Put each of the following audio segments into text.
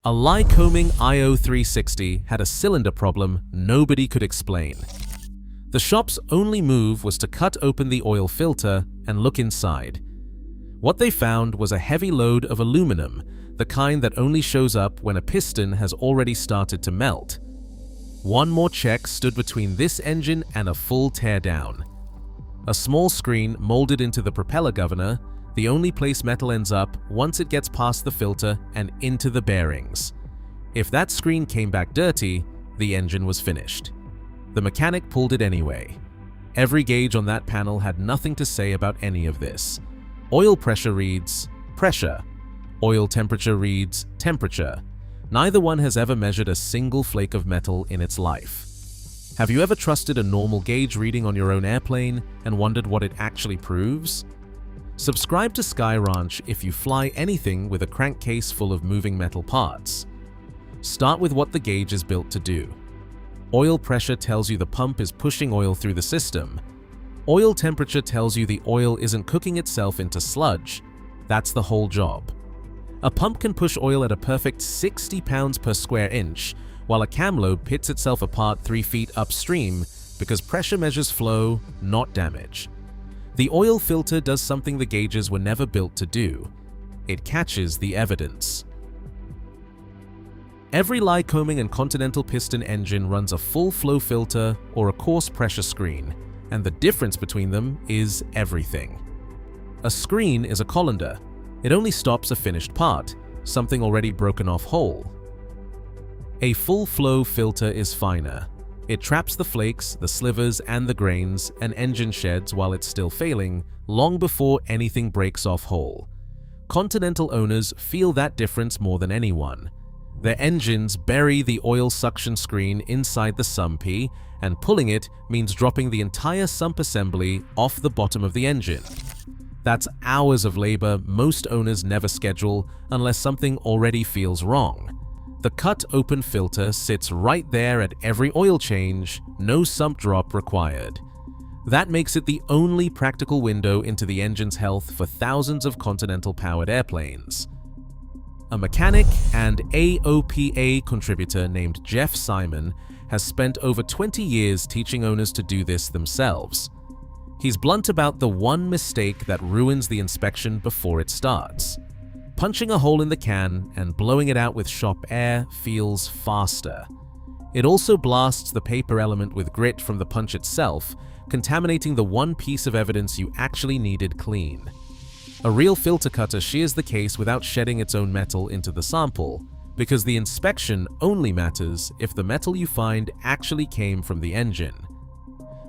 A Lycoming IO360 had a cylinder problem nobody could explain. The shop's only move was to cut open the oil filter and look inside. What they found was a heavy load of aluminum, the kind that only shows up when a piston has already started to melt. One more check stood between this engine and a full teardown. A small screen molded into the propeller governor, the only place metal ends up once it gets past the filter and into the bearings. If that screen came back dirty, the engine was finished. The mechanic pulled it anyway. Every gauge on that panel had nothing to say about any of this. Oil pressure reads pressure. Oil temperature reads temperature. Neither one has ever measured a single flake of metal in its life. Have you ever trusted a normal gauge reading on your own airplane and wondered what it actually proves? Subscribe to Sky Ranch if you fly anything with a crankcase full of moving metal parts. Start with what the gauge is built to do. Oil pressure tells you the pump is pushing oil through the system. Oil temperature tells you the oil isn't cooking itself into sludge. That's the whole job. A pump can push oil at a perfect 60 pounds per square inch, while a cam lobe pits itself apart 3 feet upstream because pressure measures flow, not damage. The oil filter does something the gauges were never built to do. It catches the evidence. Every Lycoming and Continental piston engine runs a full flow filter or a coarse pressure screen, and the difference between them is everything. A screen is a colander. It only stops a finished part, something already broken off whole. A full flow filter is finer. It traps the flakes, the slivers, and the grains an engine sheds while it's still failing, long before anything breaks off whole. Continental owners feel that difference more than anyone. Their engines bury the oil suction screen inside the sump, and pulling it means dropping the entire sump assembly off the bottom of the engine. That's hours of labor most owners never schedule unless something already feels wrong. The cut-open filter sits right there at every oil change, no sump drop required. That makes it the only practical window into the engine's health for thousands of Continental-powered airplanes. A mechanic and AOPA contributor named Jeff Simon has spent over 20 years teaching owners to do this themselves. He's blunt about the one mistake that ruins the inspection before it starts. Punching a hole in the can and blowing it out with shop air feels faster. It also blasts the paper element with grit from the punch itself, contaminating the one piece of evidence you actually needed clean. A real filter cutter shears the case without shedding its own metal into the sample, because the inspection only matters if the metal you find actually came from the engine.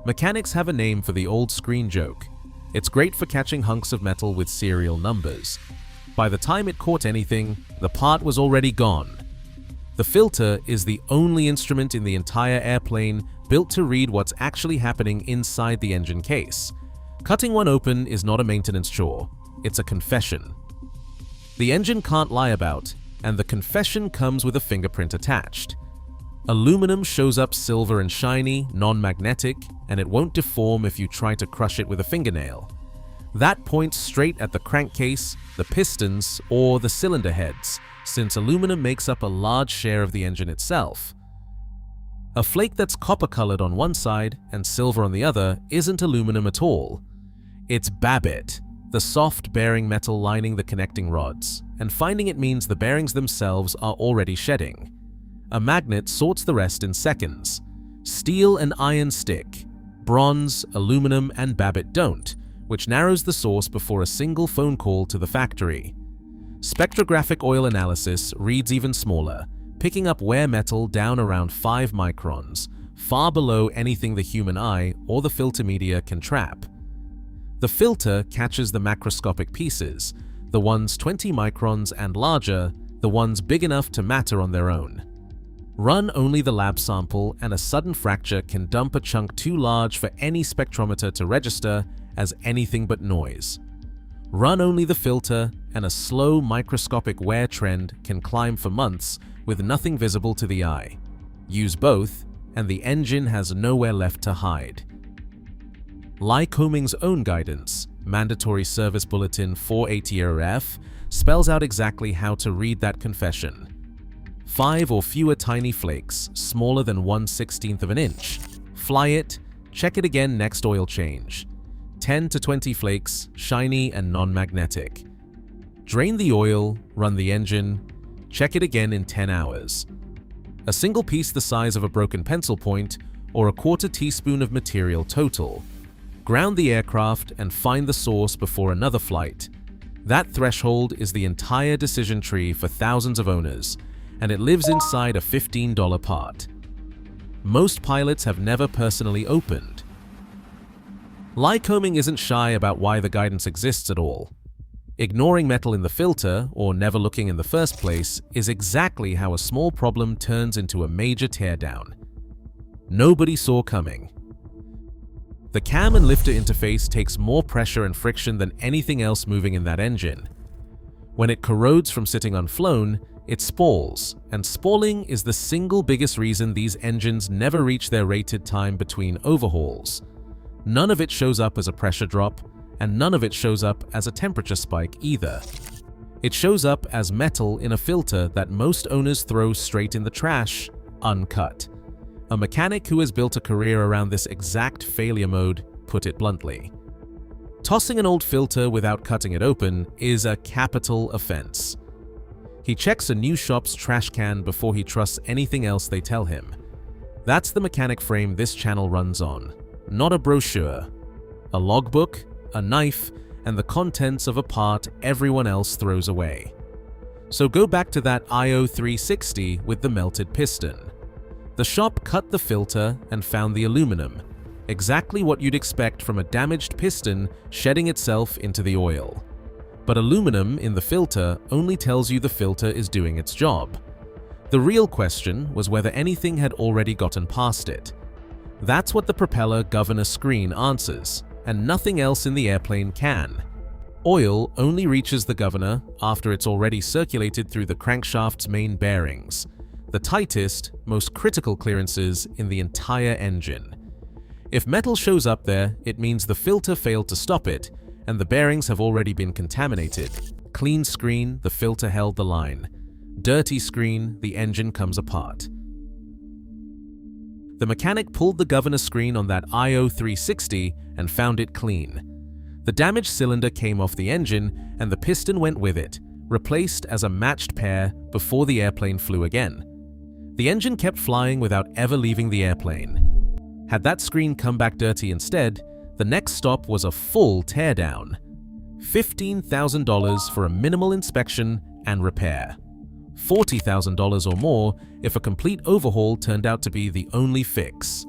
Mechanics have a name for the old screen joke. It's great for catching hunks of metal with serial numbers. By the time it caught anything, the part was already gone. The filter is the only instrument in the entire airplane built to read what's actually happening inside the engine case. Cutting one open is not a maintenance chore, it's a confession. The engine can't lie about, and the confession comes with a fingerprint attached. Aluminum shows up silver and shiny, non-magnetic, and it won't deform if you try to crush it with a fingernail. That points straight at the crankcase, the pistons, or the cylinder heads, since aluminum makes up a large share of the engine itself. A flake that's copper-colored on one side and silver on the other isn't aluminum at all. It's babbitt, the soft bearing metal lining the connecting rods, and finding it means the bearings themselves are already shedding. A magnet sorts the rest in seconds. Steel and iron stick. Bronze, aluminum, and babbitt don't, which narrows the source before a single phone call to the factory. Spectrographic oil analysis reads even smaller, picking up wear metal down around 5 microns, far below anything the human eye or the filter media can trap. The filter catches the macroscopic pieces, the ones 20 microns and larger, the ones big enough to matter on their own. Run only the lab sample and a sudden fracture can dump a chunk too large for any spectrometer to register as anything but noise. Run only the filter and a slow microscopic wear trend can climb for months with nothing visible to the eye. Use both and the engine has nowhere left to hide. Lycoming's own guidance, Mandatory Service Bulletin 480F, spells out exactly how to read that confession. 5 or fewer tiny flakes, smaller than 1/16 of an inch. Fly it, check it again next oil change. 10 to 20 flakes, shiny and non-magnetic. Drain the oil, run the engine, check it again in 10 hours. A single piece the size of a broken pencil point, or a 1/4 teaspoon of material total. Ground the aircraft and find the source before another flight. That threshold is the entire decision tree for thousands of owners, and it lives inside a $15 part. Most pilots have never personally opened. Lycoming isn't shy about why the guidance exists at all. Ignoring metal in the filter, or never looking in the first place, is exactly how a small problem turns into a major teardown. Nobody saw coming. The cam and lifter interface takes more pressure and friction than anything else moving in that engine. When it corrodes from sitting unflown, it spalls, and spalling is the single biggest reason these engines never reach their rated time between overhauls. None of it shows up as a pressure drop, and none of it shows up as a temperature spike either. It shows up as metal in a filter that most owners throw straight in the trash, uncut. A mechanic who has built a career around this exact failure mode put it bluntly. Tossing an old filter without cutting it open is a capital offense. He checks a new shop's trash can before he trusts anything else they tell him. That's the mechanic frame this channel runs on, not a brochure. A logbook, a knife, and the contents of a part everyone else throws away. So go back to that IO360 with the melted piston. The shop cut the filter and found the aluminum, exactly what you'd expect from a damaged piston shedding itself into the oil. But aluminum in the filter only tells you the filter is doing its job. The real question was whether anything had already gotten past it. That's what the propeller governor screen answers, and nothing else in the airplane can. Oil only reaches the governor after it's already circulated through the crankshaft's main bearings, the tightest, most critical clearances in the entire engine. If metal shows up there, it means the filter failed to stop it, and the bearings have already been contaminated. Clean screen, the filter held the line. Dirty screen, the engine comes apart. The mechanic pulled the governor screen on that IO360 and found it clean. The damaged cylinder came off the engine and the piston went with it, replaced as a matched pair before the airplane flew again. The engine kept flying without ever leaving the airplane. Had that screen come back dirty instead, the next stop was a full teardown. $15,000 for a minimal inspection and repair. $40,000 or more if a complete overhaul turned out to be the only fix.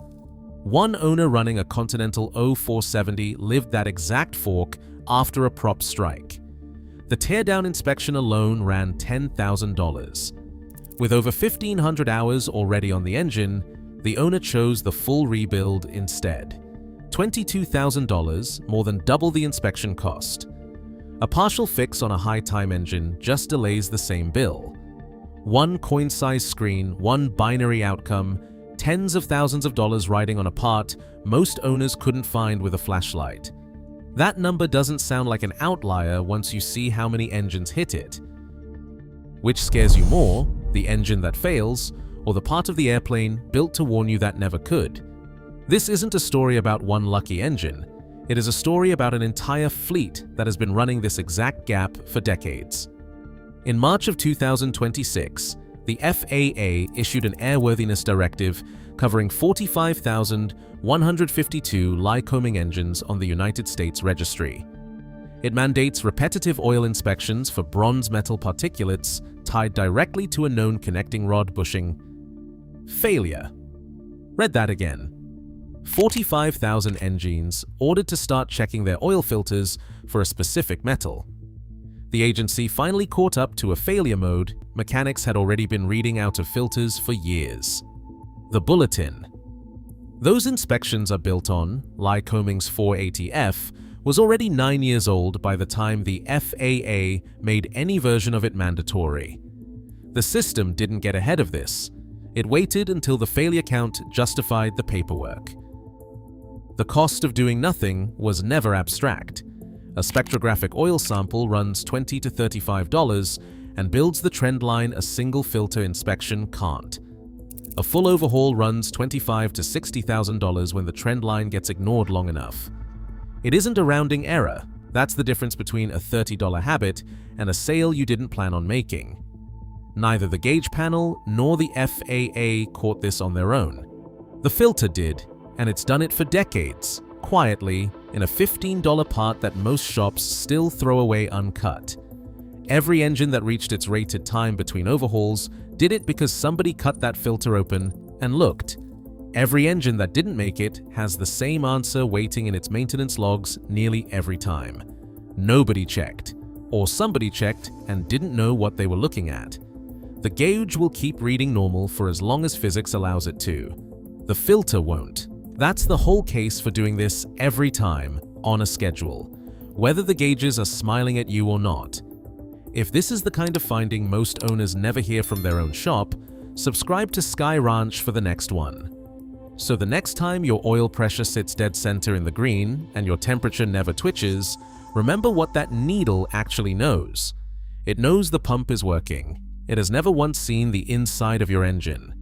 One owner running a Continental 0470 lived that exact fork after a prop strike. The teardown inspection alone ran $10,000. With over 1,500 hours already on the engine, the owner chose the full rebuild instead. $22,000, more than double the inspection cost. A partial fix on a high-time engine just delays the same bill. One coin-sized screen, one binary outcome, tens of thousands of dollars riding on a part most owners couldn't find with a flashlight. That number doesn't sound like an outlier once you see how many engines hit it. Which scares you more, the engine that fails, or the part of the airplane built to warn you that never could? This isn't a story about one lucky engine. It is a story about an entire fleet that has been running this exact gap for decades. In March of 2026, the FAA issued an airworthiness directive covering 45,152 Lycoming engines on the United States registry. It mandates repetitive oil inspections for bronze metal particulates tied directly to a known connecting rod bushing failure. Read that again. 45,000 engines ordered to start checking their oil filters for a specific metal. The agency finally caught up to a failure mode mechanics had already been reading out of filters for years. The Bulletin. Those inspections are built on Lycoming's 480F was already 9 years old by the time the FAA made any version of it mandatory. The system didn't get ahead of this. It waited until the failure count justified the paperwork. The cost of doing nothing was never abstract. A spectrographic oil sample runs $20 to $35, and builds the trend line a single filter inspection can't. A full overhaul runs $25,000 to $60,000 when the trend line gets ignored long enough. It isn't a rounding error. That's the difference between a $30 habit and a sale you didn't plan on making. Neither the gauge panel nor the FAA caught this on their own. The filter did, and it's done it for decades, quietly, in a $15 part that most shops still throw away uncut. Every engine that reached its rated time between overhauls did it because somebody cut that filter open and looked. Every engine that didn't make it has the same answer waiting in its maintenance logs nearly every time. Nobody checked, or somebody checked and didn't know what they were looking at. The gauge will keep reading normal for as long as physics allows it to. The filter won't. That's the whole case for doing this every time, on a schedule, whether the gauges are smiling at you or not. If this is the kind of finding most owners never hear from their own shop, subscribe to Sky Ranch for the next one. So the next time your oil pressure sits dead center in the green and your temperature never twitches, remember what that needle actually knows. It knows the pump is working. It has never once seen the inside of your engine.